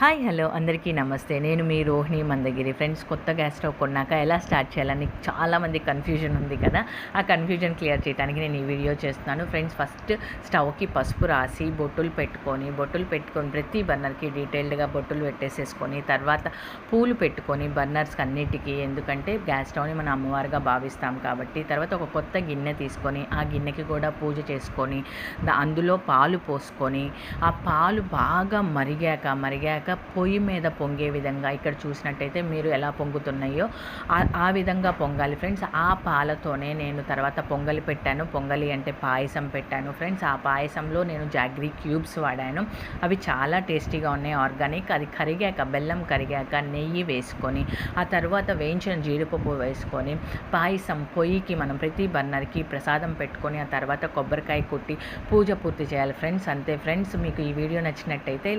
Hi hello అందరికీ నమస్తే. నేను మీ రోహిణి మందగిరి. ఫ్రెండ్స్, కొత్త గ్యాస్ స్టవ్ కొన్నాక ఎలా స్టార్ట్ చేయాలని చాలామంది కన్ఫ్యూజన్ ఉంది కదా! ఆ కన్ఫ్యూజన్ క్లియర్ చేయడానికి నేను ఈ వీడియో చేస్తున్నాను. ఫ్రెండ్స్, ఫస్ట్ స్టవ్‌కి పసుపు రాసి బొట్టులు పెట్టుకొని ప్రతి బర్నర్‌కి డీటెయిల్డ్‌గా బొట్టులు పెట్టేసేసుకొని, తర్వాత పూలు పెట్టుకొని బర్నర్స్‌కి అన్నిటికి, ఎందుకంటే గ్యాస్ స్టవ్‌ని మనం అమ్మవారుగా భావిస్తాం కాబట్టి. తర్వాత ఒక కొత్త గిన్నె తీసుకొని ఆ గిన్నెకి కూడా పూజ చేసుకొని అందులో పాలు పోసుకొని, ఆ పాలు బాగా మరిగాక పొయ్యి మీద పొంగే విధంగా, ఇక్కడ చూసినట్టయితే మీరు ఎలా పొంగుతున్నాయో ఆ విధంగా పొంగాలి ఫ్రెండ్స్. ఆ పాలతోనే నేను తర్వాత పొంగలి పెట్టాను. పొంగలి అంటే పాయసం పెట్టాను ఫ్రెండ్స్. ఆ పాయసంలో నేను జాగ్రీ క్యూబ్స్ వాడాను. అవి చాలా టేస్టీగా ఉన్నాయి, ఆర్గానిక్. అది కరిగాక, బెల్లం కరిగాక నెయ్యి వేసుకొని, ఆ తర్వాత వేయించిన జీడిపప్పు వేసుకొని, పాయసం పొయ్యికి మనం ప్రతి బర్నర్కి ప్రసాదం పెట్టుకొని, ఆ తర్వాత కొబ్బరికాయ కొట్టి పూజ పూర్తి చేయాలి ఫ్రెండ్స్. అంతే ఫ్రెండ్స్. మీకు ఈ వీడియో నచ్చినట్టయితే